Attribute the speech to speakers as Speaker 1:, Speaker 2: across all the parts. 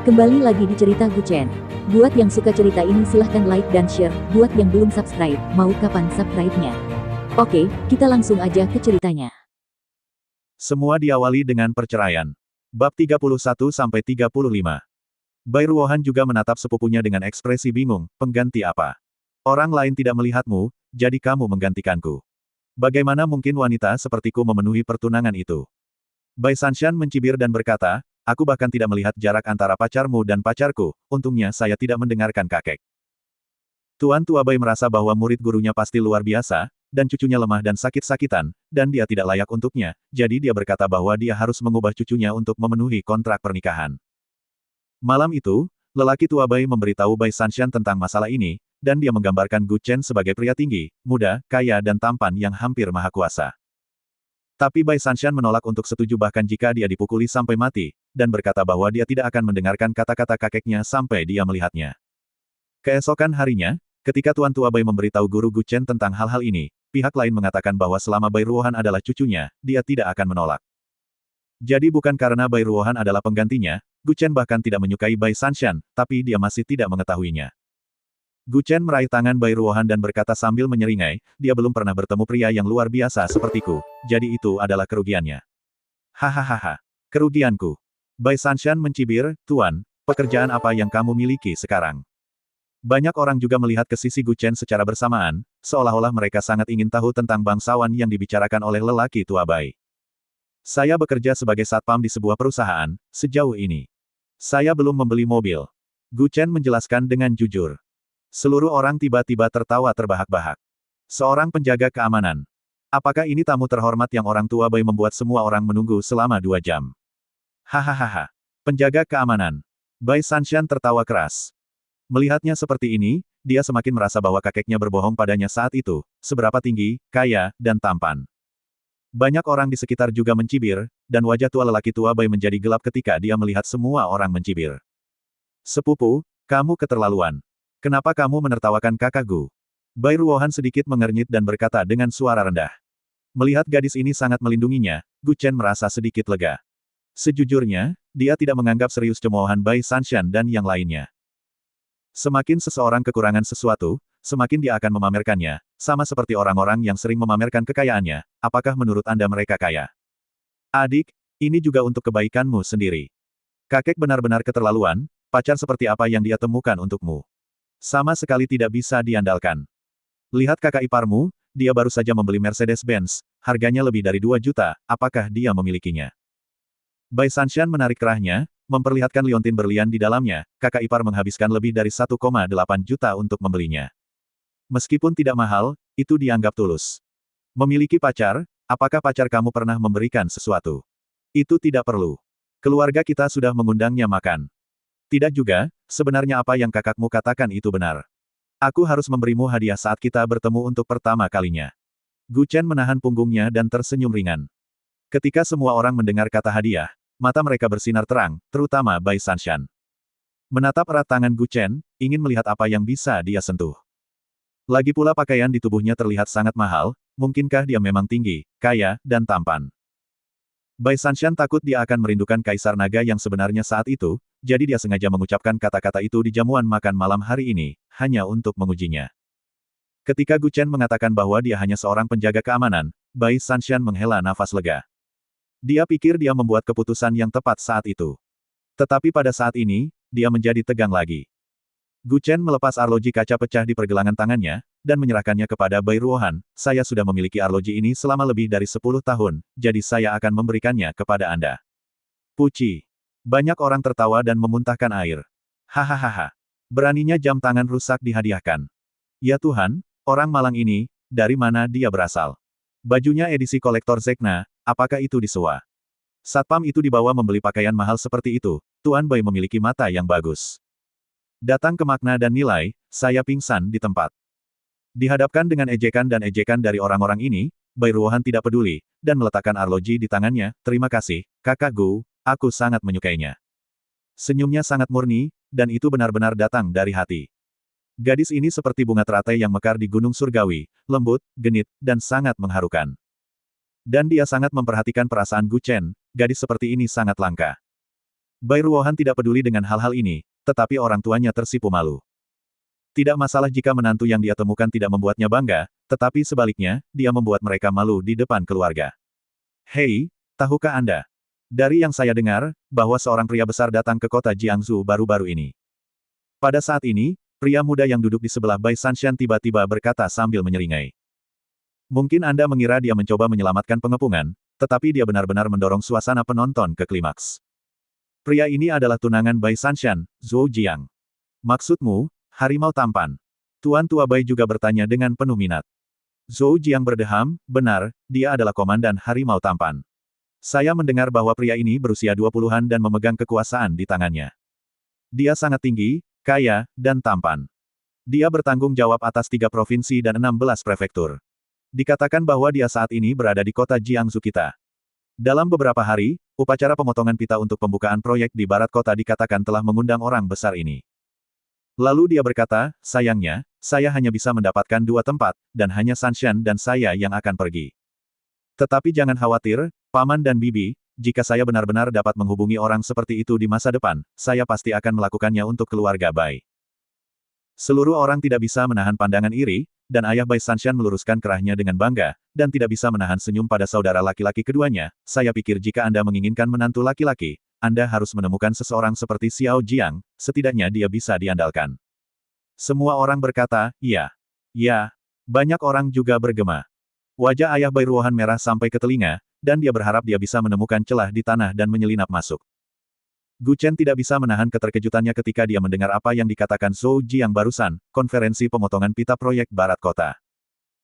Speaker 1: Kembali lagi di cerita Guchen. Buat yang suka cerita ini silahkan like dan share. Buat yang belum subscribe, mau kapan subscribe-nya? Oke, kita langsung aja ke ceritanya.
Speaker 2: Semua diawali dengan perceraian. Bab 31-35. Bai Ruohan juga menatap sepupunya dengan ekspresi bingung, pengganti apa? Orang lain tidak melihatmu, jadi kamu menggantikanku. Bagaimana mungkin wanita sepertiku memenuhi pertunangan itu? Bai Sanshan mencibir dan berkata, aku bahkan tidak melihat jarak antara pacarmu dan pacarku, untungnya saya tidak mendengarkan kakek. Tuan Tua Bai merasa bahwa murid gurunya pasti luar biasa, dan cucunya lemah dan sakit-sakitan, dan dia tidak layak untuknya, jadi dia berkata bahwa dia harus mengubah cucunya untuk memenuhi kontrak pernikahan. Malam itu, lelaki tua Bai memberitahu Bai Sanshan tentang masalah ini, dan dia menggambarkan Gu Chen sebagai pria tinggi, muda, kaya dan tampan yang hampir maha kuasa. Tapi Bai Sanshan menolak untuk setuju bahkan jika dia dipukuli sampai mati, dan berkata bahwa dia tidak akan mendengarkan kata-kata kakeknya sampai dia melihatnya. Keesokan harinya, ketika Tuan Tua Bai memberitahu guru Gu Chen tentang hal-hal ini, pihak lain mengatakan bahwa selama Bai Ruohan adalah cucunya, dia tidak akan menolak. Jadi bukan karena Bai Ruohan adalah penggantinya, Gu Chen bahkan tidak menyukai Bai Sanshan, tapi dia masih tidak mengetahuinya. Gu Chen meraih tangan Bai Ruohan dan berkata sambil menyeringai, dia belum pernah bertemu pria yang luar biasa sepertiku, jadi itu adalah kerugiannya. Hahaha, kerugianku. Bai Sanshan mencibir, Tuan, pekerjaan apa yang kamu miliki sekarang? Banyak orang juga melihat ke sisi Gu Chen secara bersamaan, seolah-olah mereka sangat ingin tahu tentang bangsawan yang dibicarakan oleh lelaki tua Bai. Saya bekerja sebagai satpam di sebuah perusahaan, sejauh ini. Saya belum membeli mobil. Gu Chen menjelaskan dengan jujur. Seluruh orang tiba-tiba tertawa terbahak-bahak. Seorang penjaga keamanan. Apakah ini tamu terhormat yang orang tua Bai membuat semua orang menunggu selama 2 jam? Hahaha. Penjaga keamanan. Bai Sanshan tertawa keras. Melihatnya seperti ini, dia semakin merasa bahwa kakeknya berbohong padanya saat itu, seberapa tinggi, kaya, dan tampan. Banyak orang di sekitar juga mencibir, dan wajah tua lelaki tua Bai menjadi gelap ketika dia melihat semua orang mencibir. Sepupu, kamu keterlaluan. Kenapa kamu menertawakan kakak Gu? Bai Ruohan sedikit mengernyit dan berkata dengan suara rendah. Melihat gadis ini sangat melindunginya, Gu Chen merasa sedikit lega. Sejujurnya, dia tidak menganggap serius cemoohan Bai Sanshan dan yang lainnya. Semakin seseorang kekurangan sesuatu, semakin dia akan memamerkannya, sama seperti orang-orang yang sering memamerkan kekayaannya. Apakah menurut Anda mereka kaya? Adik, ini juga untuk kebaikanmu sendiri. Kakek benar-benar keterlaluan, pacar seperti apa yang dia temukan untukmu? Sama sekali tidak bisa diandalkan. Lihat kakak iparmu, dia baru saja membeli Mercedes-Benz, harganya lebih dari 2 juta, apakah dia memilikinya? Bai Sanshan menarik kerahnya, memperlihatkan liontin berlian di dalamnya, kakak ipar menghabiskan lebih dari 1,8 juta untuk membelinya. Meskipun tidak mahal, itu dianggap tulus. Memiliki pacar, apakah pacar kamu pernah memberikan sesuatu? Itu tidak perlu. Keluarga kita sudah mengundangnya makan. Tidak juga, sebenarnya apa yang kakakmu katakan itu benar. Aku harus memberimu hadiah saat kita bertemu untuk pertama kalinya. Gu Chen menahan punggungnya dan tersenyum ringan. Ketika semua orang mendengar kata hadiah, mata mereka bersinar terang, terutama Bai Sanshan. Menatap erat tangan Gu Chen, ingin melihat apa yang bisa dia sentuh. Lagi pula pakaian di tubuhnya terlihat sangat mahal, mungkinkah dia memang tinggi, kaya, dan tampan? Bai Sanshan takut dia akan merindukan Kaisar Naga yang sebenarnya saat itu, jadi dia sengaja mengucapkan kata-kata itu di jamuan makan malam hari ini, hanya untuk mengujinya. Ketika Gu Chen mengatakan bahwa dia hanya seorang penjaga keamanan, Bai Sanshan menghela nafas lega. Dia pikir dia membuat keputusan yang tepat saat itu. Tetapi pada saat ini, dia menjadi tegang lagi. Gu Chen melepas arloji kaca pecah di pergelangan tangannya, dan menyerahkannya kepada Bai Ruohan. Saya sudah memiliki arloji ini selama lebih dari 10 tahun, jadi saya akan memberikannya kepada Anda. Puci. Banyak orang tertawa dan memuntahkan air. Hahaha. Beraninya jam tangan rusak dihadiahkan. Ya Tuhan, orang malang ini, dari mana dia berasal? Bajunya edisi kolektor Zekna, apakah itu disewa? Satpam itu dibawa membeli pakaian mahal seperti itu, Tuan Bai memiliki mata yang bagus. Datang ke makna dan nilai, saya pingsan di tempat. Dihadapkan dengan ejekan dan ejekan dari orang-orang ini, Bai Ruohan tidak peduli, dan meletakkan arloji di tangannya, terima kasih, kakak Gu, aku sangat menyukainya. Senyumnya sangat murni, dan itu benar-benar datang dari hati. Gadis ini seperti bunga teratai yang mekar di gunung surgawi, lembut, genit, dan sangat mengharukan. Dan dia sangat memperhatikan perasaan Gu Chen, gadis seperti ini sangat langka. Bai Ruohan tidak peduli dengan hal-hal ini, tetapi orang tuanya tersipu malu. Tidak masalah jika menantu yang dia temukan tidak membuatnya bangga, tetapi sebaliknya, dia membuat mereka malu di depan keluarga. Hei, tahukah Anda? Dari yang saya dengar, bahwa seorang pria besar datang ke kota Jiangsu baru-baru ini. Pada saat ini, pria muda yang duduk di sebelah Bai Sanshan tiba-tiba berkata sambil menyeringai. Mungkin Anda mengira dia mencoba menyelamatkan pengepungan, tetapi dia benar-benar mendorong suasana penonton ke klimaks. Pria ini adalah tunangan Bai Sanshan, Zhou Jiang. Maksudmu, harimau tampan? Tuan Tua Bai juga bertanya dengan penuh minat. Zhou Jiang berdeham, benar, dia adalah komandan harimau tampan. Saya mendengar bahwa pria ini berusia 20-an dan memegang kekuasaan di tangannya. Dia sangat tinggi, kaya, dan tampan. Dia bertanggung jawab atas 3 provinsi dan 16 prefektur. Dikatakan bahwa dia saat ini berada di kota Jiangsu kita. Dalam beberapa hari, upacara pemotongan pita untuk pembukaan proyek di barat kota dikatakan telah mengundang orang besar ini. Lalu dia berkata, sayangnya, saya hanya bisa mendapatkan 2 tempat, dan hanya Sanshan dan saya yang akan pergi. Tetapi jangan khawatir, Paman dan Bibi, jika saya benar-benar dapat menghubungi orang seperti itu di masa depan, saya pasti akan melakukannya untuk keluarga Bai. Seluruh orang tidak bisa menahan pandangan iri, dan ayah Bai Sanshan meluruskan kerahnya dengan bangga, dan tidak bisa menahan senyum pada saudara laki-laki keduanya. Saya pikir jika Anda menginginkan menantu laki-laki, Anda harus menemukan seseorang seperti Xiao Jiang, setidaknya dia bisa diandalkan. Semua orang berkata, iya. Ya. Banyak orang juga bergema. Wajah ayah Bai Ruohan merah sampai ke telinga, dan dia berharap dia bisa menemukan celah di tanah dan menyelinap masuk. Gu Chen tidak bisa menahan keterkejutannya ketika dia mendengar apa yang dikatakan Zhou Jiang barusan, konferensi pemotongan pita proyek barat kota.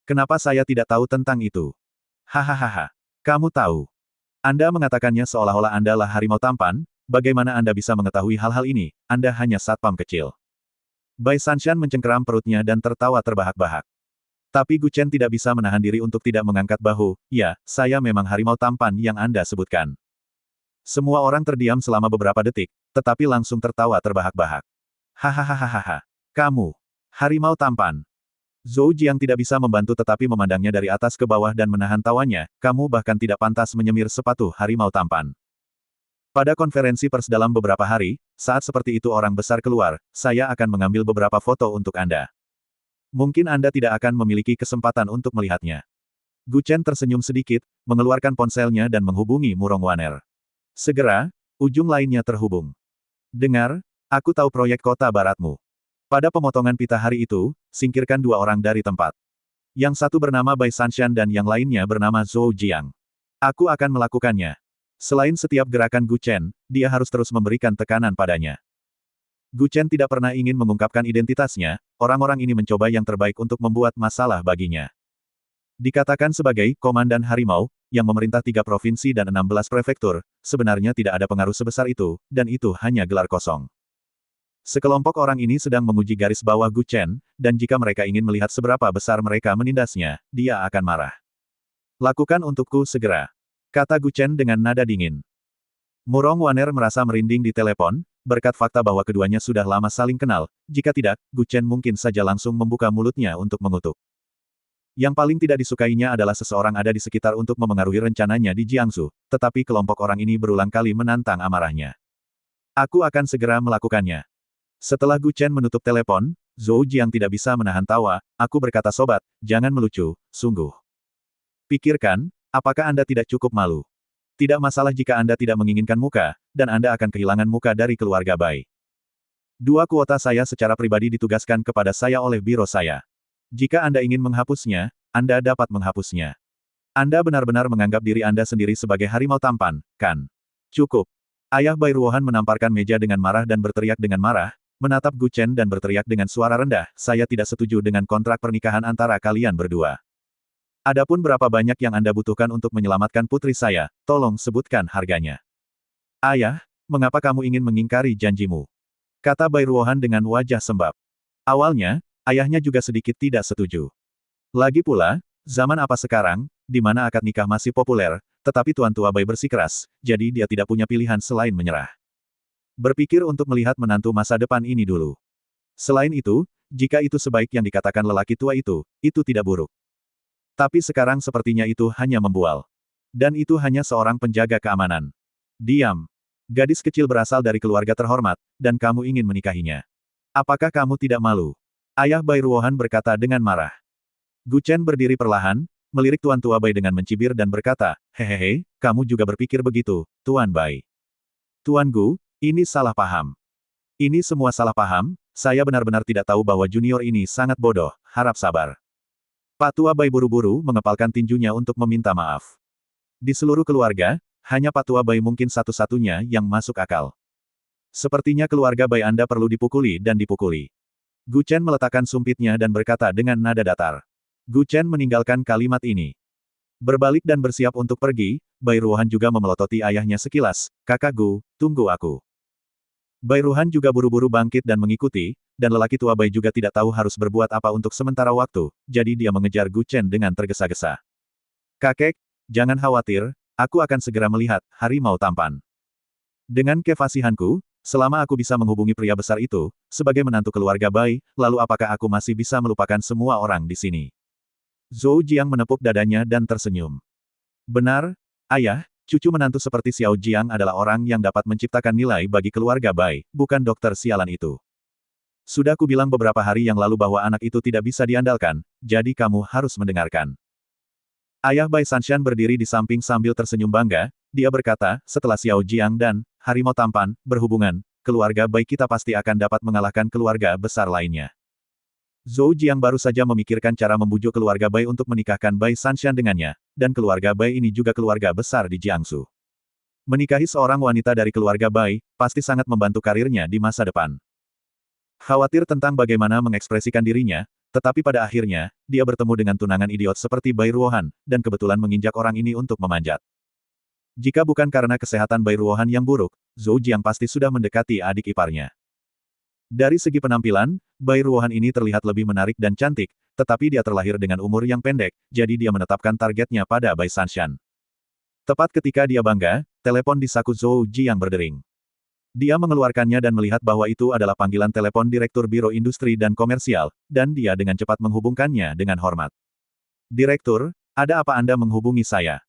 Speaker 2: Kenapa saya tidak tahu tentang itu? Hahaha. Kamu tahu. Anda mengatakannya seolah-olah Anda lah harimau tampan, bagaimana Anda bisa mengetahui hal-hal ini? Anda hanya satpam kecil. Bai Sanshan mencengkeram perutnya dan tertawa terbahak-bahak. Tapi Gu Chen tidak bisa menahan diri untuk tidak mengangkat bahu. Ya, saya memang harimau tampan yang Anda sebutkan. Semua orang terdiam selama beberapa detik, tetapi langsung tertawa terbahak-bahak. Hahaha. Kamu. Harimau tampan. Zhou Jiang tidak bisa membantu tetapi memandangnya dari atas ke bawah dan menahan tawanya, kamu bahkan tidak pantas menyemir sepatu harimau tampan. Pada konferensi pers dalam beberapa hari, saat seperti itu orang besar keluar, saya akan mengambil beberapa foto untuk Anda. Mungkin Anda tidak akan memiliki kesempatan untuk melihatnya. Gu Chen tersenyum sedikit, mengeluarkan ponselnya dan menghubungi Murong Waner. Segera, ujung lainnya terhubung. Dengar, aku tahu proyek kota baratmu. Pada pemotongan pita hari itu, singkirkan 2 orang dari tempat. Yang satu bernama Bai Sanshan dan yang lainnya bernama Zhou Jiang. Aku akan melakukannya. Selain setiap gerakan Gu Chen, dia harus terus memberikan tekanan padanya. Gu Chen tidak pernah ingin mengungkapkan identitasnya, orang-orang ini mencoba yang terbaik untuk membuat masalah baginya. Dikatakan sebagai komandan harimau, yang memerintah 3 provinsi dan 16 prefektur, sebenarnya tidak ada pengaruh sebesar itu, dan itu hanya gelar kosong. Sekelompok orang ini sedang menguji garis bawah Gu Chen, dan jika mereka ingin melihat seberapa besar mereka menindasnya, dia akan marah. Lakukan untukku segera, kata Gu Chen dengan nada dingin. Murong Waner merasa merinding di telepon, berkat fakta bahwa keduanya sudah lama saling kenal, jika tidak, Gu Chen mungkin saja langsung membuka mulutnya untuk mengutuk. Yang paling tidak disukainya adalah seseorang ada di sekitar untuk memengaruhi rencananya di Jiangsu, tetapi kelompok orang ini berulang kali menantang amarahnya. Aku akan segera melakukannya. Setelah Gu Chen menutup telepon, Zhou Jiang tidak bisa menahan tawa, aku berkata sobat, jangan melucu, sungguh. Pikirkan, apakah Anda tidak cukup malu? Tidak masalah jika Anda tidak menginginkan muka, dan Anda akan kehilangan muka dari keluarga Bai. 2 kuota saya secara pribadi ditugaskan kepada saya oleh biro saya. Jika Anda ingin menghapusnya, Anda dapat menghapusnya. Anda benar-benar menganggap diri Anda sendiri sebagai harimau tampan, kan? Cukup. Ayah Bai Ruohan menamparkan meja dengan marah dan berteriak dengan marah, menatap Gu Chen dan berteriak dengan suara rendah, saya tidak setuju dengan kontrak pernikahan antara kalian berdua. Adapun berapa banyak yang Anda butuhkan untuk menyelamatkan putri saya, tolong sebutkan harganya. Ayah, mengapa kamu ingin mengingkari janjimu? Kata Bai Ruohan dengan wajah sembab. Awalnya, ayahnya juga sedikit tidak setuju. Lagi pula, zaman apa sekarang, di mana akad nikah masih populer, tetapi Tuan Tua Bai bersikeras, jadi dia tidak punya pilihan selain menyerah. Berpikir untuk melihat menantu masa depan ini dulu. Selain itu, jika itu sebaik yang dikatakan lelaki tua itu tidak buruk. Tapi sekarang sepertinya itu hanya membual. Dan itu hanya seorang penjaga keamanan. Diam. Gadis kecil berasal dari keluarga terhormat, dan kamu ingin menikahinya. Apakah kamu tidak malu? Ayah Bai Ruohan berkata dengan marah. Gu Chen berdiri perlahan, melirik Tuan Tua Bai dengan mencibir dan berkata, hehehe, kamu juga berpikir begitu, Tuan Bai. Tuan Gu, ini salah paham. Ini semua salah paham, saya benar-benar tidak tahu bahwa junior ini sangat bodoh, harap sabar. Pak Tua Bai buru-buru mengepalkan tinjunya untuk meminta maaf. Di seluruh keluarga, hanya Pak Tua Bai mungkin satu-satunya yang masuk akal. Sepertinya keluarga Bai Anda perlu dipukuli dan dipukuli. Gu Chen meletakkan sumpitnya dan berkata dengan nada datar. Gu Chen meninggalkan kalimat ini. Berbalik dan bersiap untuk pergi, Bai Ruohan juga memelototi ayahnya sekilas, kakak Gu, tunggu aku. Bai Ruohan juga buru-buru bangkit dan mengikuti, dan lelaki tua Bai juga tidak tahu harus berbuat apa untuk sementara waktu, jadi dia mengejar Gu Chen dengan tergesa-gesa. Kakek, jangan khawatir, aku akan segera melihat harimau tampan. Dengan kefasihanku, selama aku bisa menghubungi pria besar itu, sebagai menantu keluarga Bai, lalu apakah aku masih bisa melupakan semua orang di sini? Zhou Jiang menepuk dadanya dan tersenyum. Benar, ayah, cucu menantu seperti Xiao Jiang adalah orang yang dapat menciptakan nilai bagi keluarga Bai, bukan dokter sialan itu. Sudah kubilang beberapa hari yang lalu bahwa anak itu tidak bisa diandalkan, jadi kamu harus mendengarkan. Ayah Bai Sanshan berdiri di samping sambil tersenyum bangga, dia berkata, setelah Xiao Jiang dan harimau tampan berhubungan, keluarga Bai kita pasti akan dapat mengalahkan keluarga besar lainnya. Zhou Jiang baru saja memikirkan cara membujuk keluarga Bai untuk menikahkan Bai Sanshan dengannya, dan keluarga Bai ini juga keluarga besar di Jiangsu. Menikahi seorang wanita dari keluarga Bai, pasti sangat membantu karirnya di masa depan. Khawatir tentang bagaimana mengekspresikan dirinya, tetapi pada akhirnya, dia bertemu dengan tunangan idiot seperti Bai Ruohan, dan kebetulan menginjak orang ini untuk memanjat. Jika bukan karena kesehatan Bai Ruohan yang buruk, Zhou Jiang pasti sudah mendekati adik iparnya. Dari segi penampilan, Bai Ruohan ini terlihat lebih menarik dan cantik, tetapi dia terlahir dengan umur yang pendek, jadi dia menetapkan targetnya pada Bai Sanshan. Tepat ketika dia bangga, telepon di saku Zhou Jiang berdering. Dia mengeluarkannya dan melihat bahwa itu adalah panggilan telepon Direktur Biro Industri dan Komersial, dan dia dengan cepat menghubungkannya dengan hormat. Direktur, ada apa Anda menghubungi saya?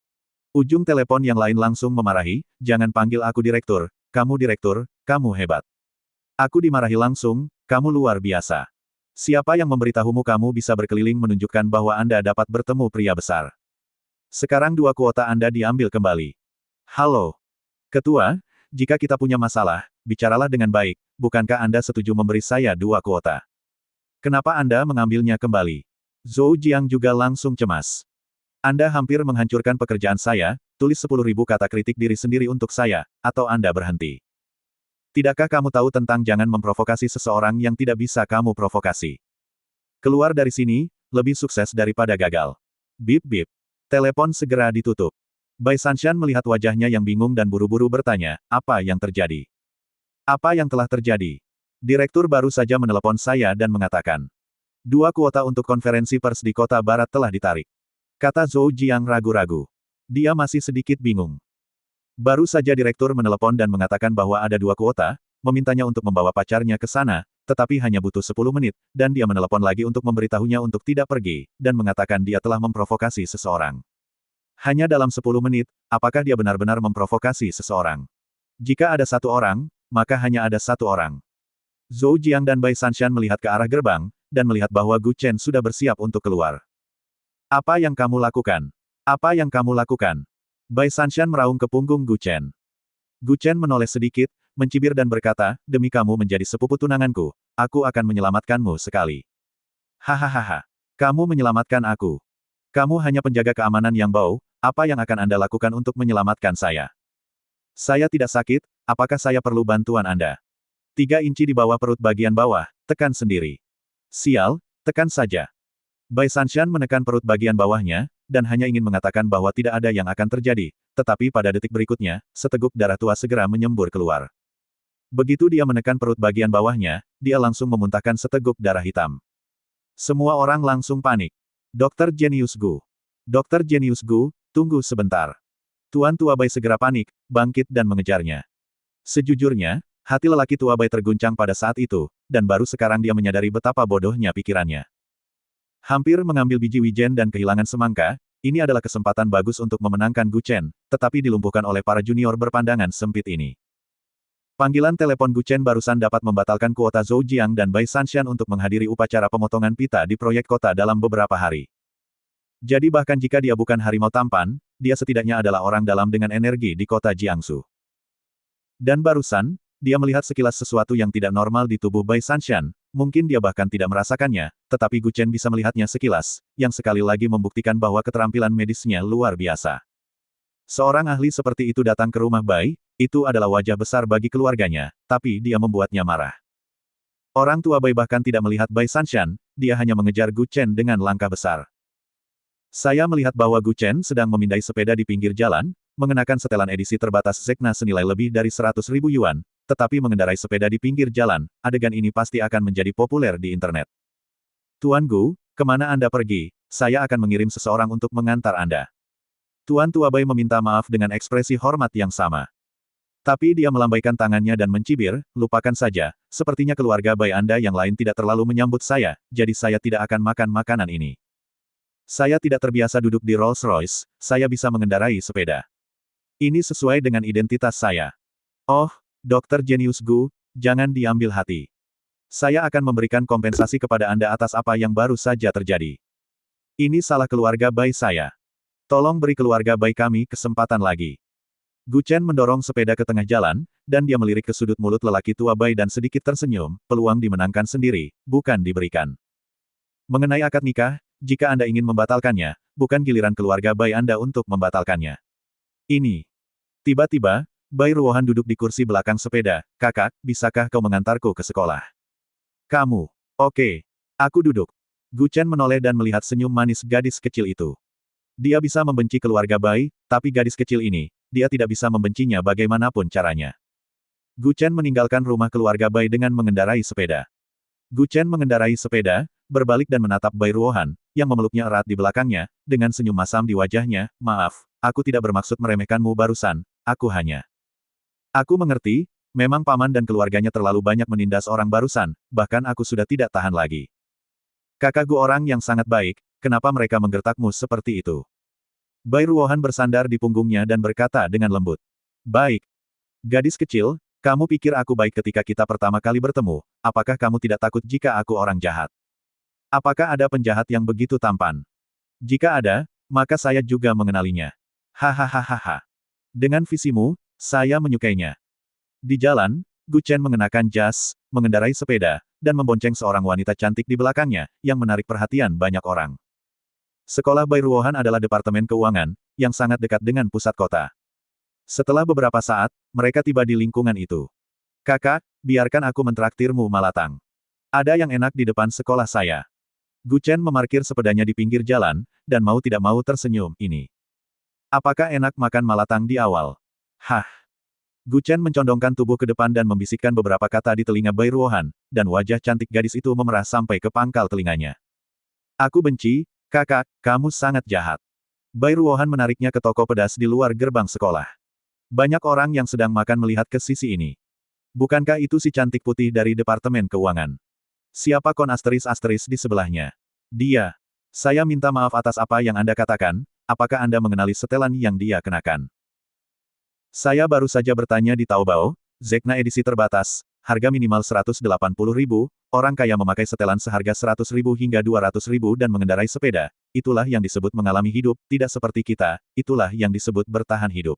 Speaker 2: Ujung telepon yang lain langsung memarahi, jangan panggil aku direktur, kamu hebat. Aku dimarahi langsung, kamu luar biasa. Siapa yang memberitahumu kamu bisa berkeliling menunjukkan bahwa Anda dapat bertemu pria besar? Sekarang 2 kuota Anda diambil kembali. Halo. Ketua, jika kita punya masalah, bicaralah dengan baik, bukankah Anda setuju memberi saya 2 kuota? Kenapa Anda mengambilnya kembali? Zhou Jiang juga langsung cemas. Anda hampir menghancurkan pekerjaan saya, tulis 10.000 kata kritik diri sendiri untuk saya, atau Anda berhenti. Tidakkah kamu tahu tentang jangan memprovokasi seseorang yang tidak bisa kamu provokasi? Keluar dari sini, lebih sukses daripada gagal. Bip bip. Telepon segera ditutup. Bai Sanshan melihat wajahnya yang bingung dan buru-buru bertanya, apa yang terjadi? Apa yang telah terjadi? Direktur baru saja menelepon saya dan mengatakan, 2 kuota untuk konferensi pers di kota barat telah ditarik. Kata Zhou Jiang ragu-ragu. Dia masih sedikit bingung. Baru saja direktur menelepon dan mengatakan bahwa ada 2 kuota, memintanya untuk membawa pacarnya ke sana, tetapi hanya butuh 10 menit, dan dia menelepon lagi untuk memberitahunya untuk tidak pergi, dan mengatakan dia telah memprovokasi seseorang. Hanya dalam 10 menit, apakah dia benar-benar memprovokasi seseorang? Jika ada 1 orang, maka hanya ada 1 orang. Zhou Jiang dan Bai Sanshan melihat ke arah gerbang, dan melihat bahwa Gu Chen sudah bersiap untuk keluar. Apa yang kamu lakukan? Apa yang kamu lakukan? Bai Sanshan meraung ke punggung Gu Chen. Gu Chen menoleh sedikit, mencibir dan berkata, demi kamu menjadi sepupu tunanganku, aku akan menyelamatkanmu sekali. Hahaha. Kamu menyelamatkan aku. Kamu hanya penjaga keamanan yang bau, apa yang akan Anda lakukan untuk menyelamatkan saya? Saya tidak sakit, apakah saya perlu bantuan Anda? 3 inci di bawah perut bagian bawah, tekan sendiri. Sial, tekan saja. Bai Sanshan menekan perut bagian bawahnya, dan hanya ingin mengatakan bahwa tidak ada yang akan terjadi, tetapi pada detik berikutnya, seteguk darah tua segera menyembur keluar. Begitu dia menekan perut bagian bawahnya, dia langsung memuntahkan seteguk darah hitam. Semua orang langsung panik. Dokter Jenius Gu. Dokter Jenius Gu, tunggu sebentar. Tuan Tua Bai segera panik, bangkit dan mengejarnya. Sejujurnya, hati lelaki tua Bai terguncang pada saat itu, dan baru sekarang dia menyadari betapa bodohnya pikirannya. Hampir mengambil biji wijen dan kehilangan semangka, ini adalah kesempatan bagus untuk memenangkan Gu Chen, tetapi dilumpuhkan oleh para junior berpandangan sempit ini. Panggilan telepon Gu Chen barusan dapat membatalkan kuota Zhou Jiang dan Bai Sanshan untuk menghadiri upacara pemotongan pita di proyek kota dalam beberapa hari. Jadi bahkan jika dia bukan harimau tampan, dia setidaknya adalah orang dalam dengan energi di kota Jiangsu. Dan barusan, dia melihat sekilas sesuatu yang tidak normal di tubuh Bai Sanshan, mungkin dia bahkan tidak merasakannya, tetapi Gu Chen bisa melihatnya sekilas, yang sekali lagi membuktikan bahwa keterampilan medisnya luar biasa. Seorang ahli seperti itu datang ke rumah Bai, itu adalah wajah besar bagi keluarganya, tapi dia membuatnya marah. Orang tua Bai bahkan tidak melihat Bai Sanshan, dia hanya mengejar Gu Chen dengan langkah besar. Saya melihat bahwa Gu Chen sedang memindai sepeda di pinggir jalan, mengenakan setelan edisi terbatas Zekna senilai lebih dari 100.000 yuan, tetapi mengendarai sepeda di pinggir jalan, adegan ini pasti akan menjadi populer di internet. Tuan Gu, kemana Anda pergi? Saya akan mengirim seseorang untuk mengantar Anda. Tuan tua Bai meminta maaf dengan ekspresi hormat yang sama. Tapi dia melambaikan tangannya dan mencibir, lupakan saja, sepertinya keluarga Bai Anda yang lain tidak terlalu menyambut saya, jadi saya tidak akan makan makanan ini. Saya tidak terbiasa duduk di Rolls-Royce, saya bisa mengendarai sepeda. Ini sesuai dengan identitas saya. Oh, Dr. Genius Gu, jangan diambil hati. Saya akan memberikan kompensasi kepada Anda atas apa yang baru saja terjadi. Ini salah keluarga Bai saya. Tolong beri keluarga Bai kami kesempatan lagi. Gu Chen mendorong sepeda ke tengah jalan, dan dia melirik ke sudut mulut lelaki tua Bai dan sedikit tersenyum, peluang dimenangkan sendiri, bukan diberikan. Mengenai akad nikah, jika Anda ingin membatalkannya, bukan giliran keluarga Bai Anda untuk membatalkannya. Ini. Tiba-tiba, Bai Ruohan duduk di kursi belakang sepeda. Kakak, bisakah kau mengantarku ke sekolah? Kamu. Oke. Aku duduk. Gu Chen menoleh dan melihat senyum manis gadis kecil itu. Dia bisa membenci keluarga Bai, tapi gadis kecil ini, dia tidak bisa membencinya bagaimanapun caranya. Gu Chen meninggalkan rumah keluarga Bai dengan mengendarai sepeda. Gu Chen mengendarai sepeda, berbalik dan menatap Bai Ruohan, yang memeluknya erat di belakangnya, dengan senyum masam di wajahnya. Maaf, aku tidak bermaksud meremehkanmu barusan, aku hanya. Aku mengerti, memang paman dan keluarganya terlalu banyak menindas orang barusan, bahkan aku sudah tidak tahan lagi. Kakak Gu orang yang sangat baik, kenapa mereka menggertakmu seperti itu? Bai Ruohan bersandar di punggungnya dan berkata dengan lembut. Baik. Gadis kecil, kamu pikir aku baik ketika kita pertama kali bertemu, apakah kamu tidak takut jika aku orang jahat? Apakah ada penjahat yang begitu tampan? Jika ada, maka saya juga mengenalinya. Hahaha. Dengan visimu, saya menyukainya. Di jalan, Gu Chen mengenakan jas, mengendarai sepeda, dan membonceng seorang wanita cantik di belakangnya, yang menarik perhatian banyak orang. Sekolah Bai Ruohan adalah departemen keuangan, yang sangat dekat dengan pusat kota. Setelah beberapa saat, mereka tiba di lingkungan itu. Kakak, biarkan aku mentraktirmu malatang. Ada yang enak di depan sekolah saya. Gu Chen memarkir sepedanya di pinggir jalan, dan mau tidak mau tersenyum, ini. Apakah enak makan malatang di awal? Hah. Gu Chen mencondongkan tubuh ke depan dan membisikkan beberapa kata di telinga Bai Ruohan, dan wajah cantik gadis itu memerah sampai ke pangkal telinganya. Aku benci, kakak, kamu sangat jahat. Bai Ruohan menariknya ke toko pedas di luar gerbang sekolah. Banyak orang yang sedang makan melihat ke sisi ini. Bukankah itu si cantik putih dari Departemen Keuangan? Siapa kon asteris-asteris di sebelahnya? Dia. Saya minta maaf atas apa yang Anda katakan, apakah Anda mengenali setelan yang dia kenakan? Saya baru saja bertanya di Taobao, Zekna edisi terbatas, harga minimal 180.000, orang kaya memakai setelan seharga 100.000 hingga 200.000 dan mengendarai sepeda, itulah yang disebut mengalami hidup, tidak seperti kita, itulah yang disebut bertahan hidup.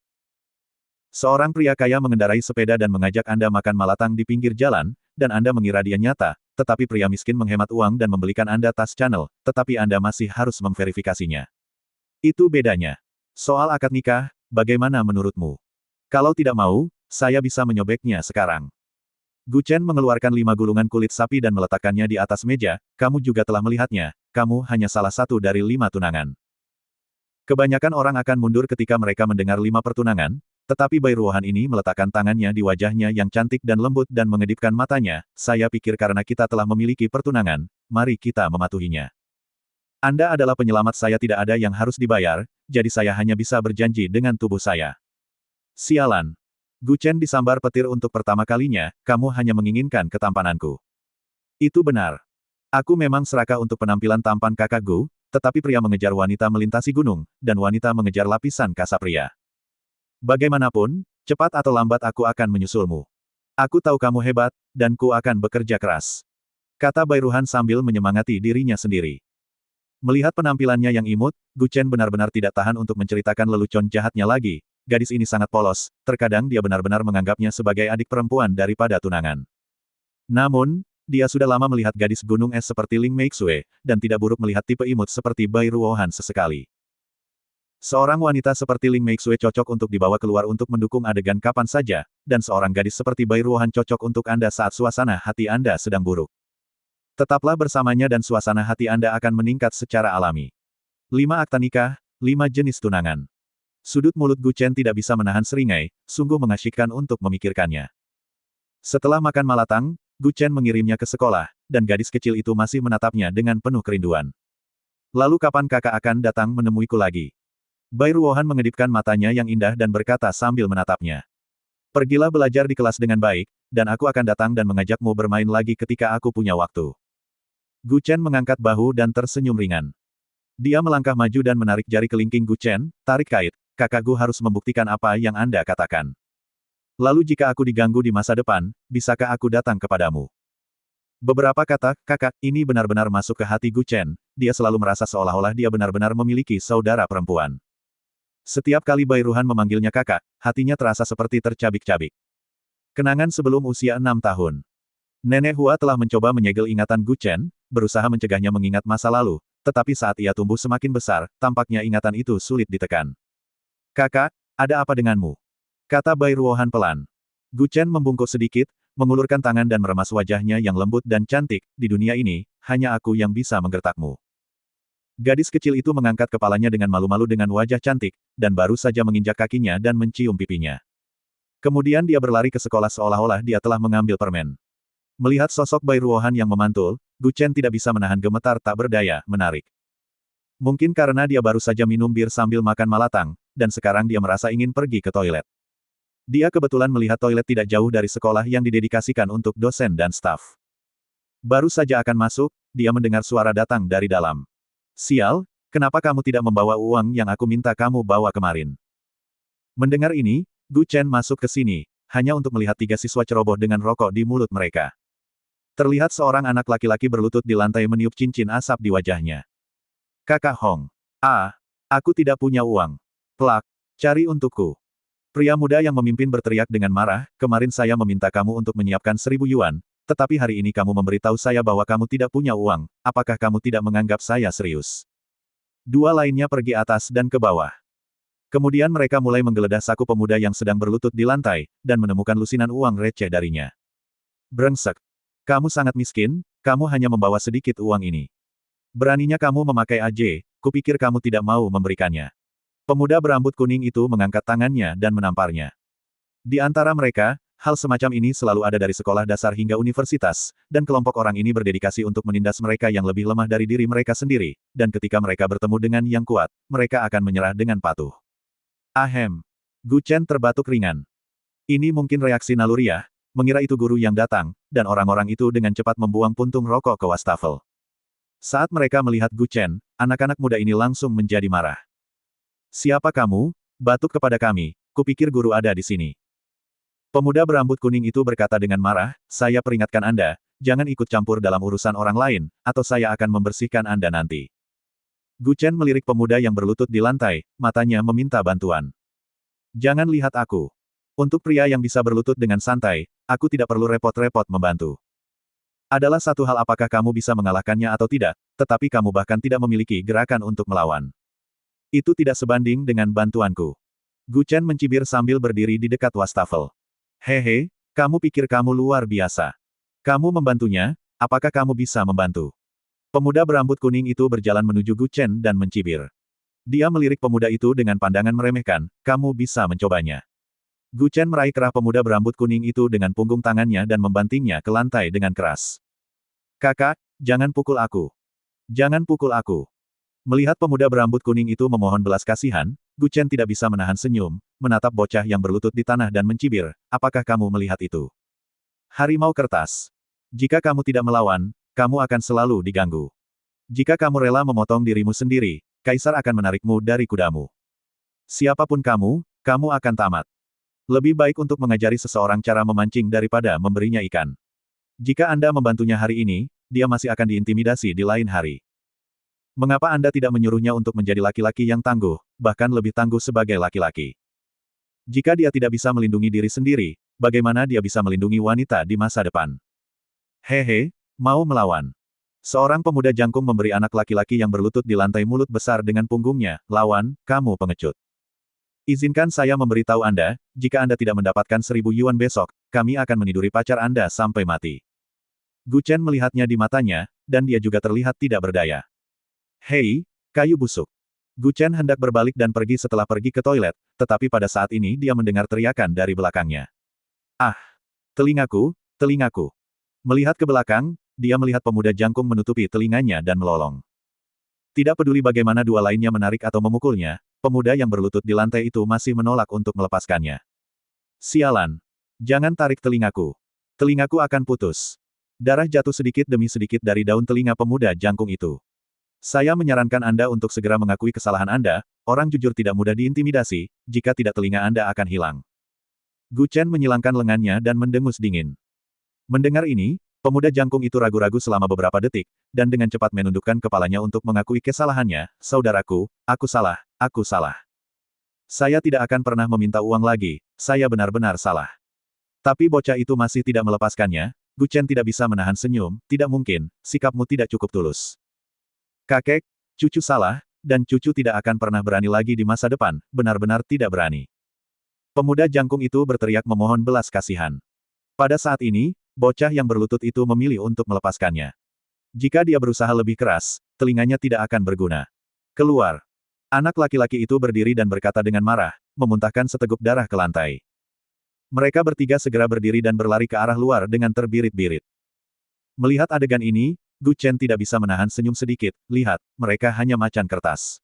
Speaker 2: Seorang pria kaya mengendarai sepeda dan mengajak Anda makan malatang di pinggir jalan, dan Anda mengira dia nyata, tetapi pria miskin menghemat uang dan membelikan Anda tas Chanel, tetapi Anda masih harus memverifikasinya. Itu bedanya. Soal akad nikah, bagaimana menurutmu? Kalau tidak mau, saya bisa menyobeknya sekarang. Gu Chen mengeluarkan 5 gulungan kulit sapi dan meletakkannya di atas meja, kamu juga telah melihatnya, kamu hanya salah satu dari 5 tunangan. Kebanyakan orang akan mundur ketika mereka mendengar 5 pertunangan, tetapi Bai Ruohan ini meletakkan tangannya di wajahnya yang cantik dan lembut dan mengedipkan matanya, saya pikir karena kita telah memiliki pertunangan, mari kita mematuhinya. Anda adalah penyelamat saya, tidak ada yang harus dibayar, jadi saya hanya bisa berjanji dengan tubuh saya. Sialan. Gu Chen disambar petir untuk pertama kalinya, kamu hanya menginginkan ketampananku. Itu benar. Aku memang serakah untuk penampilan tampan kakak Gu, tetapi pria mengejar wanita melintasi gunung, dan wanita mengejar lapisan kasa pria. Bagaimanapun, cepat atau lambat aku akan menyusulmu. Aku tahu kamu hebat, dan ku akan bekerja keras. Kata Bairuhan sambil menyemangati dirinya sendiri. Melihat penampilannya yang imut, Gu Chen benar-benar tidak tahan untuk menceritakan lelucon jahatnya lagi. Gadis ini sangat polos, terkadang dia benar-benar menganggapnya sebagai adik perempuan daripada tunangan. Namun, dia sudah lama melihat gadis gunung es seperti Ling Meixue, dan tidak buruk melihat tipe imut seperti Bai Ruohan sesekali. Seorang wanita seperti Ling Meixue cocok untuk dibawa keluar untuk mendukung adegan kapan saja, dan seorang gadis seperti Bai Ruohan cocok untuk Anda saat suasana hati Anda sedang buruk. Tetaplah bersamanya dan suasana hati Anda akan meningkat secara alami. 5 akta nikah, 5 jenis tunangan. Sudut mulut Gu Chen tidak bisa menahan seringai, sungguh mengasyikkan untuk memikirkannya. Setelah makan malatang, Gu Chen mengirimnya ke sekolah, dan gadis kecil itu masih menatapnya dengan penuh kerinduan. Lalu kapan kakak akan datang menemuiku lagi? Bai Ruohan mengedipkan matanya yang indah dan berkata sambil menatapnya. Pergilah belajar di kelas dengan baik, dan aku akan datang dan mengajakmu bermain lagi ketika aku punya waktu. Gu Chen mengangkat bahu dan tersenyum ringan. Dia melangkah maju dan menarik jari kelingking Gu Chen, tarik kait, kakak Gu harus membuktikan apa yang Anda katakan. Lalu jika aku diganggu di masa depan, bisakah aku datang kepadamu? Beberapa kata, kakak, ini benar-benar masuk ke hati Gu Chen, dia selalu merasa seolah-olah dia benar-benar memiliki saudara perempuan. Setiap kali Bai Ruhan memanggilnya kakak, hatinya terasa seperti tercabik-cabik. Kenangan sebelum usia 6 tahun. Nenek Hua telah mencoba menyegel ingatan Gu Chen, berusaha mencegahnya mengingat masa lalu, tetapi saat ia tumbuh semakin besar, tampaknya ingatan itu sulit ditekan. Kakak, ada apa denganmu? Kata Bai Ruohan pelan. Gu Chen membungkuk sedikit, mengulurkan tangan dan meremas wajahnya yang lembut dan cantik, di dunia ini, hanya aku yang bisa menggertakmu. Gadis kecil itu mengangkat kepalanya dengan malu-malu dengan wajah cantik, dan baru saja menginjak kakinya dan mencium pipinya. Kemudian dia berlari ke sekolah seolah-olah dia telah mengambil permen. Melihat sosok Bai Ruohan yang memantul, Gu Chen tidak bisa menahan gemetar tak berdaya, menarik. Mungkin karena dia baru saja minum bir sambil makan malatang, dan sekarang dia merasa ingin pergi ke toilet. Dia kebetulan melihat toilet tidak jauh dari sekolah yang didedikasikan untuk dosen dan staf. Baru saja akan masuk, dia mendengar suara datang dari dalam. Sial, kenapa kamu tidak membawa uang yang aku minta kamu bawa kemarin? Mendengar ini, Gu Chen masuk ke sini, hanya untuk melihat 3 siswa ceroboh dengan rokok di mulut mereka. Terlihat seorang anak laki-laki berlutut di lantai meniup cincin asap di wajahnya. Kakak Hong. Aku tidak punya uang. Plak, cari untukku. Pria muda yang memimpin berteriak dengan marah, kemarin saya meminta kamu untuk menyiapkan 1000 yuan, tetapi hari ini kamu memberitahu saya bahwa kamu tidak punya uang, apakah kamu tidak menganggap saya serius? 2 lainnya pergi atas dan ke bawah. Kemudian mereka mulai menggeledah saku pemuda yang sedang berlutut di lantai, dan menemukan lusinan uang receh darinya. Brengsek. Kamu sangat miskin, kamu hanya membawa sedikit uang ini. Beraninya kamu memakai AJ, kupikir kamu tidak mau memberikannya. Pemuda berambut kuning itu mengangkat tangannya dan menamparnya. Di antara mereka, hal semacam ini selalu ada dari sekolah dasar hingga universitas, dan kelompok orang ini berdedikasi untuk menindas mereka yang lebih lemah dari diri mereka sendiri, dan ketika mereka bertemu dengan yang kuat, mereka akan menyerah dengan patuh. Ahem. Gu Chen terbatuk ringan. Ini mungkin reaksi naluriah, mengira itu guru yang datang, dan orang-orang itu dengan cepat membuang puntung rokok ke wastafel. Saat mereka melihat Gu Chen, anak-anak muda ini langsung menjadi marah. Siapa kamu? Batuk kepada kami, kupikir guru ada di sini. Pemuda berambut kuning itu berkata dengan marah, saya peringatkan Anda, jangan ikut campur dalam urusan orang lain, atau saya akan membersihkan Anda nanti. Gu Chen melirik pemuda yang berlutut di lantai, matanya meminta bantuan. Jangan lihat aku. Untuk pria yang bisa berlutut dengan santai, aku tidak perlu repot-repot membantu. Adalah satu hal apakah kamu bisa mengalahkannya atau tidak, tetapi kamu bahkan tidak memiliki gerakan untuk melawan. Itu tidak sebanding dengan bantuanku. Gu Chen mencibir sambil berdiri di dekat wastafel. Hehe, kamu pikir kamu luar biasa. Kamu membantunya, apakah kamu bisa membantu? Pemuda berambut kuning itu berjalan menuju Gu Chen dan mencibir. Dia melirik pemuda itu dengan pandangan meremehkan, kamu bisa mencobanya. Gu Chen meraih kerah pemuda berambut kuning itu dengan punggung tangannya dan membantingnya ke lantai dengan keras. Kakak, jangan pukul aku. Jangan pukul aku. Melihat pemuda berambut kuning itu memohon belas kasihan, Gu Chen tidak bisa menahan senyum, menatap bocah yang berlutut di tanah dan mencibir, apakah kamu melihat itu? Harimau kertas. Jika kamu tidak melawan, kamu akan selalu diganggu. Jika kamu rela memotong dirimu sendiri, Kaisar akan menarikmu dari kudamu. Siapapun kamu, kamu akan tamat. Lebih baik untuk mengajari seseorang cara memancing daripada memberinya ikan. Jika Anda membantunya hari ini, dia masih akan diintimidasi di lain hari. Mengapa Anda tidak menyuruhnya untuk menjadi laki-laki yang tangguh, bahkan lebih tangguh sebagai laki-laki? Jika dia tidak bisa melindungi diri sendiri, bagaimana dia bisa melindungi wanita di masa depan? Hehe, mau melawan. Seorang pemuda jangkung memberi anak laki-laki yang berlutut di lantai mulut besar dengan punggungnya, lawan, kamu pengecut. Izinkan saya memberitahu Anda, jika Anda tidak mendapatkan 1000 yuan besok, kami akan meniduri pacar Anda sampai mati. Gu Chen melihatnya di matanya, dan dia juga terlihat tidak berdaya. Hei, kayu busuk. Gu Chen hendak berbalik dan pergi setelah pergi ke toilet, tetapi pada saat ini dia mendengar teriakan dari belakangnya. Ah! Telingaku, telingaku. Melihat ke belakang, dia melihat pemuda jangkung menutupi telinganya dan melolong. Tidak peduli bagaimana dua lainnya menarik atau memukulnya, pemuda yang berlutut di lantai itu masih menolak untuk melepaskannya. Sialan! Jangan tarik telingaku. Telingaku akan putus. Darah jatuh sedikit demi sedikit dari daun telinga pemuda jangkung itu. Saya menyarankan Anda untuk segera mengakui kesalahan Anda, orang jujur tidak mudah diintimidasi, jika tidak telinga Anda akan hilang. Gu Chen menyilangkan lengannya dan mendengus dingin. Mendengar ini, pemuda jangkung itu ragu-ragu selama beberapa detik, dan dengan cepat menundukkan kepalanya untuk mengakui kesalahannya, saudaraku, aku salah, aku salah. Saya tidak akan pernah meminta uang lagi, saya benar-benar salah. Tapi bocah itu masih tidak melepaskannya, Gu Chen tidak bisa menahan senyum, tidak mungkin, sikapmu tidak cukup tulus. Kakek, cucu salah, dan cucu tidak akan pernah berani lagi di masa depan, benar-benar tidak berani. Pemuda jangkung itu berteriak memohon belas kasihan. Pada saat ini, bocah yang berlutut itu memilih untuk melepaskannya. Jika dia berusaha lebih keras, telinganya tidak akan berguna. Keluar. Anak laki-laki itu berdiri dan berkata dengan marah, memuntahkan seteguk darah ke lantai. Mereka bertiga segera berdiri dan berlari ke arah luar dengan terbirit-birit. Melihat adegan ini, Gu Chen tidak bisa menahan senyum sedikit, lihat, mereka hanya macan kertas.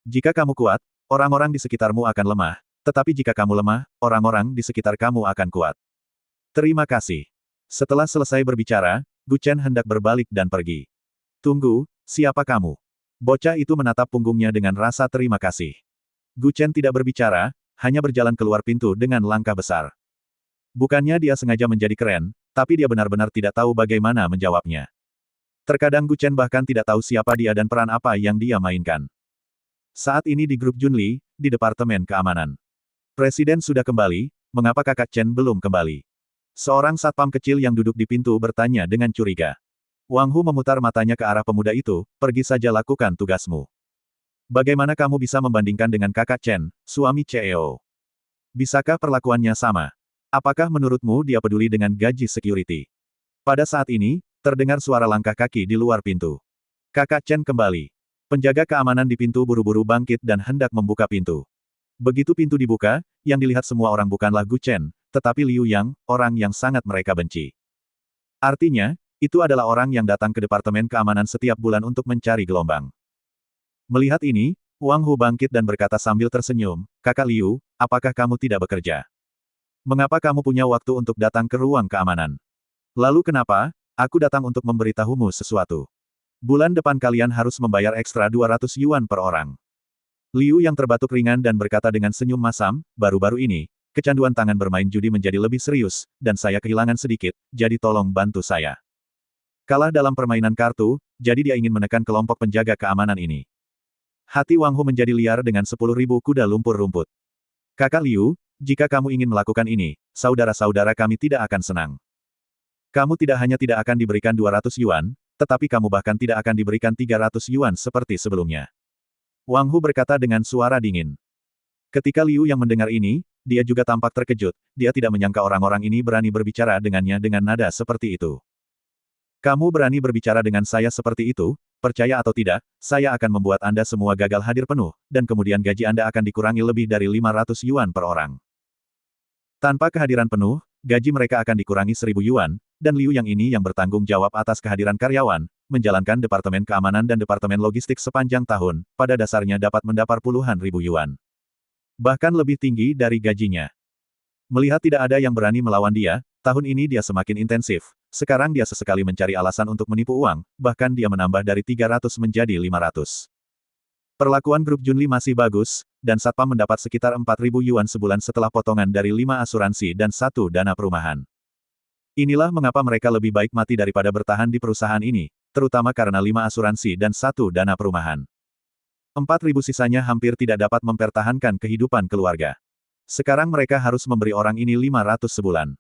Speaker 2: Jika kamu kuat, orang-orang di sekitarmu akan lemah, tetapi jika kamu lemah, orang-orang di sekitar kamu akan kuat. Terima kasih. Setelah selesai berbicara, Gu Chen hendak berbalik dan pergi. Tunggu, siapa kamu? Bocah itu menatap punggungnya dengan rasa terima kasih. Gu Chen tidak berbicara, hanya berjalan keluar pintu dengan langkah besar. Bukannya dia sengaja menjadi keren, tapi dia benar-benar tidak tahu bagaimana menjawabnya. Terkadang Gu Chen bahkan tidak tahu siapa dia dan peran apa yang dia mainkan. Saat ini di grup Junli, di Departemen Keamanan. Presiden sudah kembali, mengapa kakak Chen belum kembali? Seorang satpam kecil yang duduk di pintu bertanya dengan curiga. Wang Hu memutar matanya ke arah pemuda itu, pergi saja lakukan tugasmu. Bagaimana kamu bisa membandingkan dengan kakak Chen, suami CEO? Bisakah perlakuannya sama? Apakah menurutmu dia peduli dengan gaji security? Pada saat ini, terdengar suara langkah kaki di luar pintu. Kakak Chen kembali. Penjaga keamanan di pintu buru-buru bangkit dan hendak membuka pintu. Begitu pintu dibuka, yang dilihat semua orang bukanlah Gu Chen, tetapi Liu Yang, orang yang sangat mereka benci. Artinya, itu adalah orang yang datang ke Departemen Keamanan setiap bulan untuk mencari gelombang. Melihat ini, Wang Hu bangkit dan berkata sambil tersenyum, Kakak Liu, apakah kamu tidak bekerja? Mengapa kamu punya waktu untuk datang ke ruang keamanan? Lalu kenapa? Aku datang untuk memberitahumu sesuatu. Bulan depan kalian harus membayar ekstra 200 yuan per orang. Liu yang terbatuk ringan dan berkata dengan senyum masam, baru-baru ini, kecanduan tangan bermain judi menjadi lebih serius, dan saya kehilangan sedikit, jadi tolong bantu saya. Kalah dalam permainan kartu, jadi dia ingin menekan kelompok penjaga keamanan ini. Hati Wang Hu menjadi liar dengan 10.000 kuda lumpur rumput. Kakak Liu, jika kamu ingin melakukan ini, saudara-saudara kami tidak akan senang. Kamu tidak hanya tidak akan diberikan 200 yuan, tetapi kamu bahkan tidak akan diberikan 300 yuan seperti sebelumnya. Wang Hu berkata dengan suara dingin. Ketika Liu yang mendengar ini, dia juga tampak terkejut, dia tidak menyangka orang-orang ini berani berbicara dengannya dengan nada seperti itu. Kamu berani berbicara dengan saya seperti itu, percaya atau tidak, saya akan membuat Anda semua gagal hadir penuh, dan kemudian gaji Anda akan dikurangi lebih dari 500 yuan per orang. Tanpa kehadiran penuh, gaji mereka akan dikurangi 1.000 yuan, dan Liu yang ini yang bertanggung jawab atas kehadiran karyawan, menjalankan Departemen Keamanan dan Departemen Logistik sepanjang tahun, pada dasarnya dapat mendapat puluhan ribu yuan. Bahkan lebih tinggi dari gajinya. Melihat tidak ada yang berani melawan dia, tahun ini dia semakin intensif, sekarang dia sesekali mencari alasan untuk menipu uang, bahkan dia menambah dari 300 menjadi 500. Perlakuan grup Junli masih bagus, dan Satpam mendapat sekitar 4.000 yuan sebulan setelah potongan dari 5 asuransi dan 1 dana perumahan. Inilah mengapa mereka lebih baik mati daripada bertahan di perusahaan ini, terutama karena 5 asuransi dan 1 dana perumahan. 4.000 sisanya hampir tidak dapat mempertahankan kehidupan keluarga. Sekarang mereka harus memberi orang ini 500 sebulan.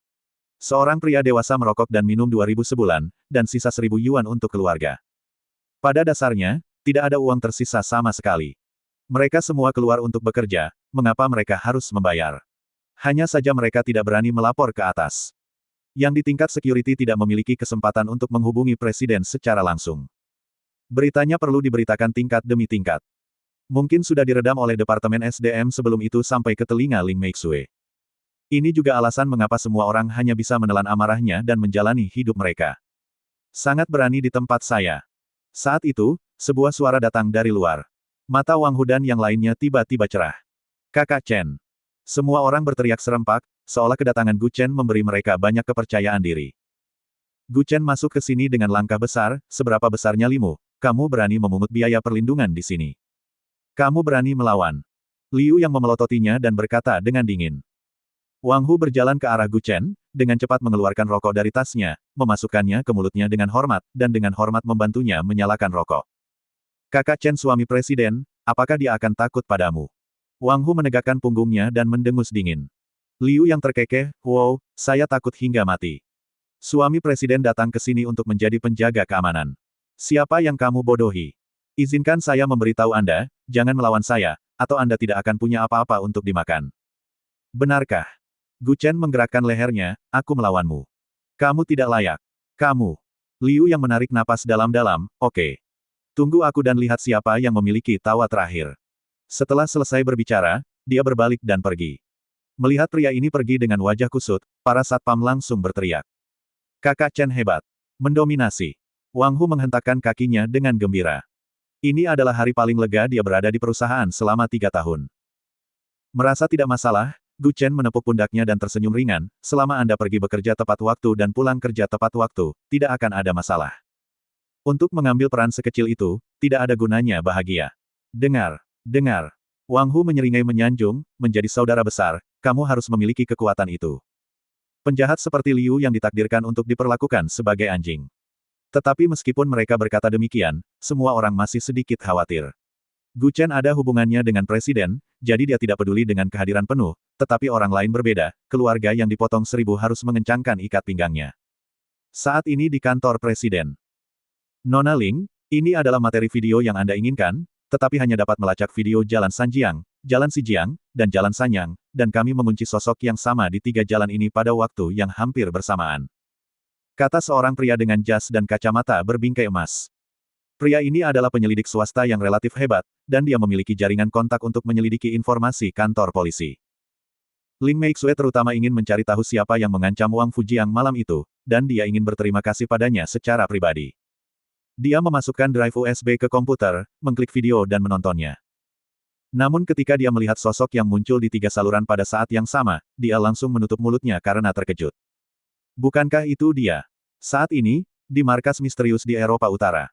Speaker 2: Seorang pria dewasa merokok dan minum 2.000 sebulan, dan sisa 1.000 yuan untuk keluarga. Pada dasarnya, tidak ada uang tersisa sama sekali. Mereka semua keluar untuk bekerja, mengapa mereka harus membayar? Hanya saja mereka tidak berani melapor ke atas. Yang di tingkat security tidak memiliki kesempatan untuk menghubungi presiden secara langsung. Beritanya perlu diberitakan tingkat demi tingkat. Mungkin sudah diredam oleh Departemen SDM sebelum itu sampai ke telinga Ling Meixue. Ini juga alasan mengapa semua orang hanya bisa menelan amarahnya dan menjalani hidup mereka. Sangat berani di tempat saya. Saat itu, sebuah suara datang dari luar. Mata Wang Hu dan yang lainnya tiba-tiba cerah. Kakak Chen. Semua orang berteriak serempak, seolah kedatangan Gu Chen memberi mereka banyak kepercayaan diri. Gu Chen masuk ke sini dengan langkah besar, seberapa besarnya Limu, kamu berani memungut biaya perlindungan di sini. Kamu berani melawan. Liu yang memelototinya dan berkata dengan dingin. Wang Hu berjalan ke arah Gu Chen, dengan cepat mengeluarkan rokok dari tasnya, memasukkannya ke mulutnya dengan hormat, dan dengan hormat membantunya menyalakan rokok. Kakak Chen suami presiden, apakah dia akan takut padamu? Wang Hu menegakkan punggungnya dan mendengus dingin. Liu yang terkekeh, wow, saya takut hingga mati. Suami presiden datang ke sini untuk menjadi penjaga keamanan. Siapa yang kamu bodohi? Izinkan saya memberitahu Anda, jangan melawan saya, atau Anda tidak akan punya apa-apa untuk dimakan. Benarkah? Gu Chen menggerakkan lehernya, aku melawanmu. Kamu tidak layak. Kamu. Liu yang menarik napas dalam-dalam, oke. Tunggu aku dan lihat siapa yang memiliki tawa terakhir. Setelah selesai berbicara, dia berbalik dan pergi. Melihat pria ini pergi dengan wajah kusut, para satpam langsung berteriak. Kakak Chen hebat. Mendominasi. Wang Hu menghentakkan kakinya dengan gembira. Ini adalah hari paling lega dia berada di perusahaan selama 3 tahun. Merasa tidak masalah, Gu Chen menepuk pundaknya dan tersenyum ringan, selama Anda pergi bekerja tepat waktu dan pulang kerja tepat waktu, tidak akan ada masalah. Untuk mengambil peran sekecil itu, tidak ada gunanya bahagia. Dengar, dengar. Wang Hu menyeringai menyanjung, menjadi saudara besar, kamu harus memiliki kekuatan itu. Penjahat seperti Liu yang ditakdirkan untuk diperlakukan sebagai anjing. Tetapi meskipun mereka berkata demikian, semua orang masih sedikit khawatir. Gu Chen ada hubungannya dengan presiden, jadi dia tidak peduli dengan kehadiran penuh, tetapi orang lain berbeda, keluarga yang dipotong 1.000 harus mengencangkan ikat pinggangnya. Saat ini di kantor presiden. Nona Ling, ini adalah materi video yang Anda inginkan, tetapi hanya dapat melacak video Jalan Sanjiang, Jalan Sijiang, dan Jalan Sanyang, dan kami mengunci sosok yang sama di 3 jalan ini pada waktu yang hampir bersamaan. Kata seorang pria dengan jas dan kacamata berbingkai emas. Pria ini adalah penyelidik swasta yang relatif hebat, dan dia memiliki jaringan kontak untuk menyelidiki informasi kantor polisi. Ling Meixue terutama ingin mencari tahu siapa yang mengancam Wang Fujiang malam itu, dan dia ingin berterima kasih padanya secara pribadi. Dia memasukkan drive USB ke komputer, mengklik video dan menontonnya. Namun ketika dia melihat sosok yang muncul di 3 saluran pada saat yang sama, dia langsung menutup mulutnya karena terkejut. Bukankah itu dia? Saat ini, di markas misterius di Eropa Utara.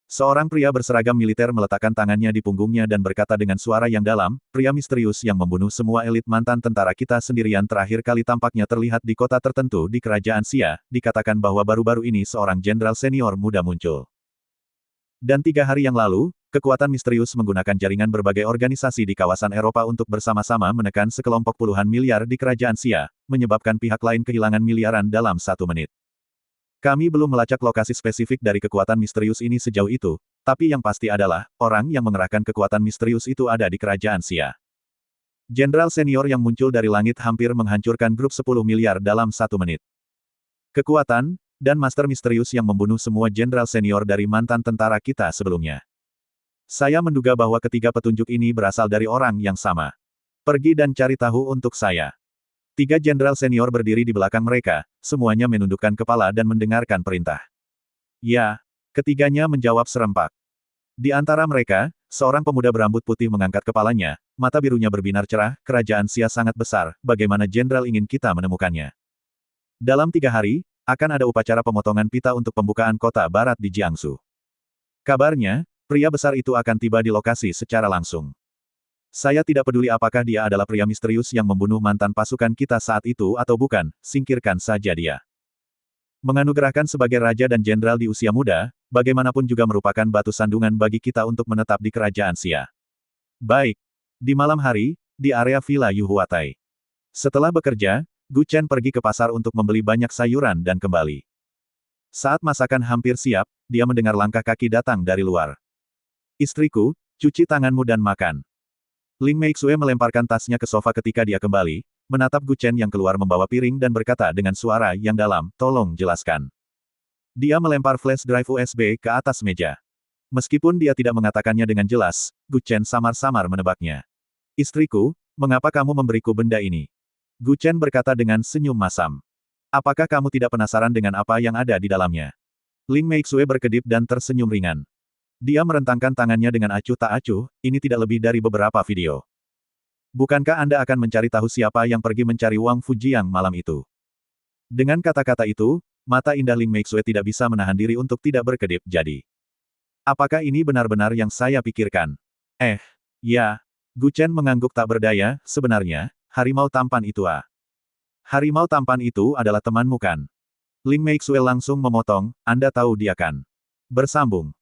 Speaker 2: Seorang pria berseragam militer meletakkan tangannya di punggungnya dan berkata dengan suara yang dalam, pria misterius yang membunuh semua elit mantan tentara kita sendirian terakhir kali tampaknya terlihat di kota tertentu di kerajaan Xia, dikatakan bahwa baru-baru ini seorang jenderal senior muda muncul. Dan 3 hari yang lalu, kekuatan misterius menggunakan jaringan berbagai organisasi di kawasan Eropa untuk bersama-sama menekan sekelompok puluhan miliar di kerajaan Xia, menyebabkan pihak lain kehilangan miliaran dalam 1 menit. Kami belum melacak lokasi spesifik dari kekuatan misterius ini sejauh itu, tapi yang pasti adalah, orang yang mengerahkan kekuatan misterius itu ada di kerajaan Xia. Jenderal senior yang muncul dari langit hampir menghancurkan grup 10 miliar dalam 1 menit. Kekuatan, dan master misterius yang membunuh semua jenderal senior dari mantan tentara kita sebelumnya. Saya menduga bahwa ketiga petunjuk ini berasal dari orang yang sama. Pergi dan cari tahu untuk saya. 3 jenderal senior berdiri di belakang mereka, semuanya menundukkan kepala dan mendengarkan perintah. Ya, ketiganya menjawab serempak. Di antara mereka, seorang pemuda berambut putih mengangkat kepalanya, mata birunya berbinar cerah, kerajaan Xia sangat besar, bagaimana jenderal ingin kita menemukannya? Dalam 3 hari, akan ada upacara pemotongan pita untuk pembukaan kota barat di Jiangsu. Kabarnya, Pria besar itu akan tiba di lokasi secara langsung. Saya tidak peduli apakah dia adalah pria misterius yang membunuh mantan pasukan kita saat itu atau bukan, singkirkan saja dia. Menganugerahkan sebagai raja dan jenderal di usia muda, bagaimanapun juga merupakan batu sandungan bagi kita untuk menetap di kerajaan Xia. Baik. Di malam hari, di area Villa Yu Huatai. Setelah bekerja, Gu Chen pergi ke pasar untuk membeli banyak sayuran dan kembali. Saat masakan hampir siap, dia mendengar langkah kaki datang dari luar. Istriku, cuci tanganmu dan makan. Ling Meixue melemparkan tasnya ke sofa ketika dia kembali, menatap Gu Chen yang keluar membawa piring dan berkata dengan suara yang dalam, tolong jelaskan. Dia melempar flash drive USB ke atas meja. Meskipun dia tidak mengatakannya dengan jelas, Gu Chen samar-samar menebaknya. Istriku, mengapa kamu memberiku benda ini? Gu Chen berkata dengan senyum masam. Apakah kamu tidak penasaran dengan apa yang ada di dalamnya? Ling Meixue berkedip dan tersenyum ringan. Dia merentangkan tangannya dengan acuh tak acuh, ini tidak lebih dari beberapa video. Bukankah Anda akan mencari tahu siapa yang pergi mencari Wang Fujiang malam itu? Dengan kata-kata itu, mata indah Ling Meixue tidak bisa menahan diri untuk tidak berkedip jadi. Apakah ini benar-benar yang saya pikirkan? Ya. Gu Chen mengangguk tak berdaya, sebenarnya, harimau tampan itu Harimau tampan itu adalah temanmu kan? Ling Meixue langsung memotong, Anda tahu dia kan? Bersambung.